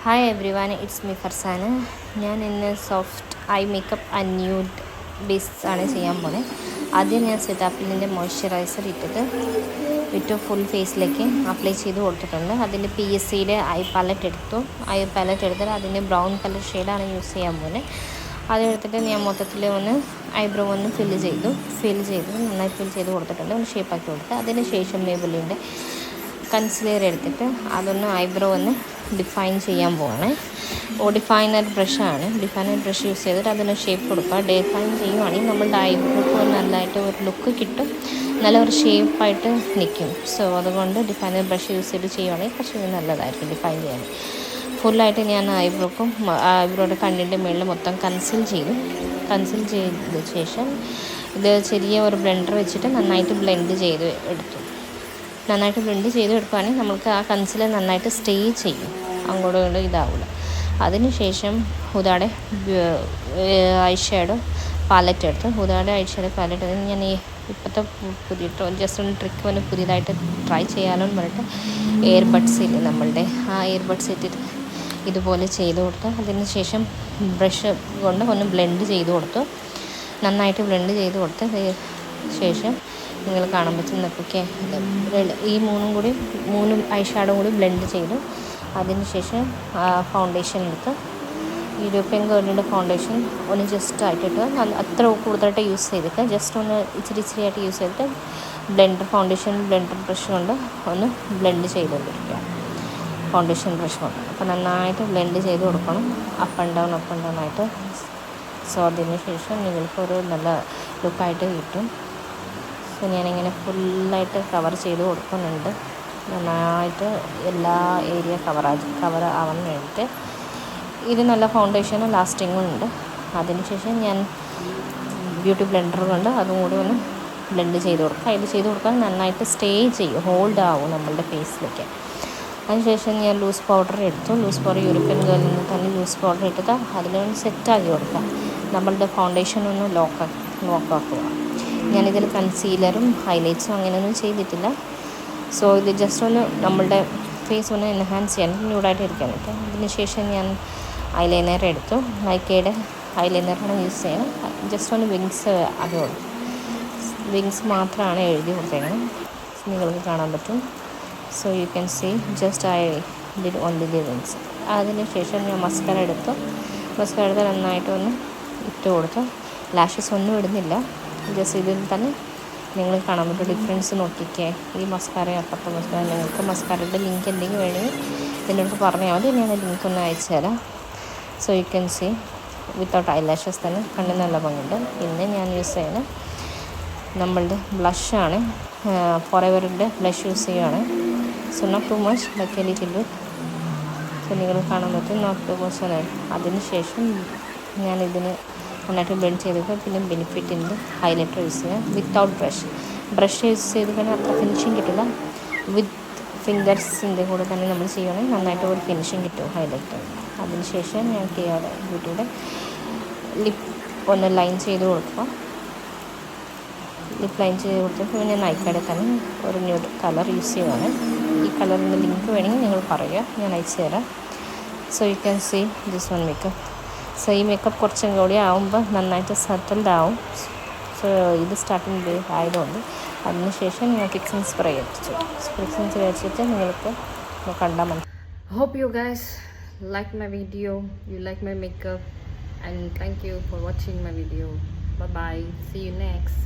Hi every one, it's me Farsana. ഞാൻ ഇന്ന് soft I makeup and nude base ആണ് ചെയ്യാൻ പോകുന്നത്. ആദ്യം ഞാൻ സെറ്റാപ്പിലിൻ്റെ മോയ്സ്ചറൈസർ ഇട്ട് ഫുൾ ഫേസിലേക്ക് അപ്ലൈ ചെയ്ത് കൊടുത്തിട്ടുണ്ട്. അതിൻ്റെ PSCയുടെ ഐ പാലറ്റ് എടുത്തിട്ട് അതിൻ്റെ ബ്രൗൺ കളർ ഷെയ്ഡാണ് യൂസ് ചെയ്യാൻ പോകുന്നത്. അതെടുത്തിട്ട് ഞാൻ മൊത്തത്തിൽ ഒന്ന് ഐബ്രോ ഒന്ന് ഫില്ല് ചെയ്ത് നന്നായി ഫിൽ ചെയ്ത് കൊടുത്തിട്ടുണ്ട്. ഒന്ന് ഷേപ്പാക്കി കൊടുത്ത് അതിന് ശേഷം മേബിലിൻ്റെ കൺസിലർ എടുത്തിട്ട് അതൊന്ന് ഐബ്രോ ഒന്ന് ഡിഫൈൻ ചെയ്യാൻ പോവാണ്. ഡിഫൈനർ ബ്രഷാണ്. ഡിഫൈനർ ബ്രഷ് യൂസ് ചെയ്തിട്ട് അതിന് ഷേപ്പ് കൊടുക്കുക. ഡിഫൈൻ ചെയ്യുവാണെങ്കിൽ നമ്മളുടെ ഐബ്രോക്ക് നല്ലതായിട്ട് ഒരു ലുക്ക് കിട്ടും, നല്ല ഒരു ഷേപ്പായിട്ട് നിൽക്കും. സോ അതുകൊണ്ട് ഡിഫൈനർ ബ്രഷ് യൂസ് ചെയ്ത് ചെയ്യുവാണെങ്കിൽ കുറച്ച് നല്ലതായിരിക്കും ഡിഫൈൻ ചെയ്യാൻ. ഫുള്ളായിട്ട് ഞാൻ ഐബ്രോയുടെ കണ്ണിൻ്റെ മുകളിൽ മൊത്തം കൺസീൽ ചെയ്ത ശേഷം ഇത് ചെറിയ ഒരു ബ്ലെൻഡർ വെച്ചിട്ട് നന്നായിട്ട് ബ്ലെൻഡ് ചെയ്ത് എടുക്കുകയാണെങ്കിൽ നമുക്ക് ആ കൺസീലർ നന്നായിട്ട് സ്റ്റേ ചെയ്യും, അങ്ങോട്ടും ഇങ്ങോട്ടും ഇതാവില്ല. അതിനുശേഷം ഹുദായുടെ ഐഷാഡോ പാലറ്റ് എടുത്ത് ഞാൻ ഇപ്പോഴത്തെ പുതിയ ജസ്റ്റ് ഒന്ന് ട്രിക്ക് വന്ന് പുതിയതായിട്ട് ട്രൈ ചെയ്യാമല്ലോ എന്ന് പറഞ്ഞിട്ട് എയർബഡ്സ് ഇല്ലേ നമ്മളുടെ, ആ എയർബഡ്സ് ഇട്ടിട്ട് ഇതുപോലെ ചെയ്ത് കൊടുത്ത് അതിന് ശേഷം ബ്രഷ് കൊണ്ട് ഒന്ന് നന്നായിട്ട് ബ്ലെൻഡ് ചെയ്ത് കൊടുത്ത് ശേഷം നിങ്ങൾ കാണാൻ പറ്റുന്നതൊക്കെ ഈ മൂന്ന് ഐഷാഡോ കൂടി ബ്ലെൻഡ് ചെയ്തു. അതിന് ശേഷം ഫൗണ്ടേഷൻ എടുത്ത് യൂറോപ്യൻ ഗേളിൻ്റെ ഫൗണ്ടേഷൻ ഒന്ന് ജസ്റ്റ് ആയിട്ടിട്ട് അത്ര കൂടുതലായിട്ട് യൂസ് ചെയ്തിട്ട് ജസ്റ്റ് ഒന്ന് ഇച്ചിരി ആയിട്ട് യൂസ് ചെയ്തിട്ട് ഫൗണ്ടേഷൻ ബ്ലെൻഡർ ബ്രഷ് കൊണ്ട് ഒന്ന് ബ്ലെൻഡ് ചെയ്തുകൊണ്ടിരിക്കുക, ഫൗണ്ടേഷൻ ബ്രഷ് കൊണ്ട്. അപ്പോൾ നന്നായിട്ട് ബ്ലെൻഡ് ചെയ്ത് കൊടുക്കണം, അപ്പ് ആൻഡ് ഡൗൺ ആയിട്ട്. സോ അതിന് ശേഷം നിങ്ങൾക്കൊരു നല്ല ലുക്കായിട്ട് കിട്ടും. സോ ഞാനിങ്ങനെ ഫുള്ളായിട്ട് കവർ ചെയ്ത് കൊടുക്കുന്നുണ്ട്, നന്നായിട്ട് എല്ലാ ഏരിയ കവർ ആവാൻ വേണ്ടിയിട്ട്. ഇത് നല്ല ഫൗണ്ടേഷനും ലാസ്റ്റിങ്ങും ഉണ്ട്. അതിനുശേഷം ഞാൻ ബ്യൂട്ടി ബ്ലെൻഡർ കൊണ്ട് അതും കൂടി ഒന്ന് ബ്ലെൻഡ് ചെയ്ത് കൊടുക്കാൻ നന്നായിട്ട് സ്റ്റേ ചെയ്യും, ഹോൾഡ് ആവും നമ്മളുടെ ഫേസിലേക്ക്. അതിനുശേഷം ഞാൻ ലൂസ് പൗഡർ യൂറോപ്യൻ ഗേളിൽ നിന്ന് തന്നെ ലൂസ് പൗഡർ ഇട്ടിട്ട് അതിലൊന്ന് സെറ്റാക്കി കൊടുക്കാം. നമ്മളുടെ ഫൗണ്ടേഷൻ ഒന്ന് ലോക്കാക്കുക. ഞാനിതിൽ കൺസീലറും ഹൈലൈറ്റ്സും അങ്ങനെയൊന്നും ചെയ്തിട്ടില്ല. സോ ഇത് ജസ്റ്റ് ഒന്ന് നമ്മളുടെ ഫേസ് ഒന്ന് എൻഹാൻസ് ചെയ്യാൻ, ന്യൂഡായിട്ട് ഇരിക്കാനായിട്ട്. അതിന് ശേഷം ഞാൻ ഐലൈനർ എടുത്തു. നൈക്കയുടെ ഐലൈനറാണ് യൂസ് ചെയ്യണം. ജസ്റ്റ് ഒന്ന് വിങ്സ് മാത്രമാണ് എഴുതി കൊടുത്തേക്കണം, നിങ്ങൾക്ക് കാണാൻ പറ്റും. So you can see just I did only the wings. അതിന് ശേഷം ഞാൻ മസ്കാര എടുത്ത് നന്നായിട്ടൊന്ന് ഇട്ട് കൊടുത്തു. ലാഷസ് ഒന്നും ഇടുന്നില്ല, ജസ്റ്റ് ഇതിൽ തന്നെ നിങ്ങൾ കാണാൻ പറ്റും ഡിഫറൻസ് നോക്കിക്കേ. ഈ മസ്കാരയും അപ്പുറത്തെ മസ്കാര, നിങ്ങൾക്ക് മസ്കാരയുടെ ലിങ്ക് എന്തെങ്കിലും വേണമെങ്കിൽ ഇതിൻ്റെ അടുത്ത് പറഞ്ഞാൽ മതി, ഞാൻ ലിങ്ക് ഒന്ന് അയച്ചു തരാം. So you can see without eyelashes തന്നെ കണ്ണിന് നല്ല ഭംഗിയുണ്ട്. പിന്നെ ഞാൻ യൂസ് ചെയ്യുന്നത് നമ്മളുടെ ബ്ലഷാണ്. ഫോറെവറിൻ്റെ ബ്ലഷ് യൂസ് ചെയ്യുകയാണ്. So not too much, but a little bit. So നിങ്ങൾ കാണാൻ പറ്റും നോട്ട് ടു മച്ച് ആണ്. അതിന് ശേഷം ഞാനിതിന് നന്നായിട്ട് ബ്ലെൻഡ് ചെയ്തിട്ട് പിന്നെ ബെനിഫിറ്റിൻ്റെ ഹൈലൈറ്റർ യൂസ് ചെയ്യാം വിത്തൗട്ട് ബ്രഷ് യൂസ് ചെയ്ത് കഴിഞ്ഞാൽ അത്ര ഫിനിഷിങ് കിട്ടില്ല. വിത്ത് ഫിംഗേഴ്സിൻ്റെ കൂടെ തന്നെ നമ്മൾ ചെയ്യുകയാണെങ്കിൽ നന്നായിട്ട് ഒരു ഫിനിഷിങ് കിട്ടും ഹൈലൈറ്റർ. അതിനുശേഷം ഞാൻ കെയർ ബ്യൂട്ടിയുടെ ലിപ്പ് ഒന്ന് ലൈൻ ചെയ്ത് കൊടുക്കുക. പിന്നെ നൈക്കയുടെ തന്നെ ഒരു ന്യൂഡ് കളർ യൂസ് ചെയ്യുകയാണ്. ഈ കളറിൻ്റെ ലിങ്ക് വേണമെങ്കിൽ നിങ്ങൾ പറയുക, ഞാൻ അയച്ചു തരാം. So you can see this one makeup. So ഈ മേക്കപ്പ് കുറച്ചും കൂടി ആകുമ്പോൾ നന്നായിട്ട് സെറ്റിൽഡ് ആവും. സോ ഇത് സ്റ്റാർട്ടിങ് ആയതുകൊണ്ട് അതിന് ശേഷം ഞാൻ ഫിക്സിങ് സ്പ്രേ വെച്ചിട്ട് നിങ്ങൾക്ക് കണ്ടാൽ മതി. Hope you guys like my video, you like my makeup, and thank you for watching my video. Bye bye, see you next.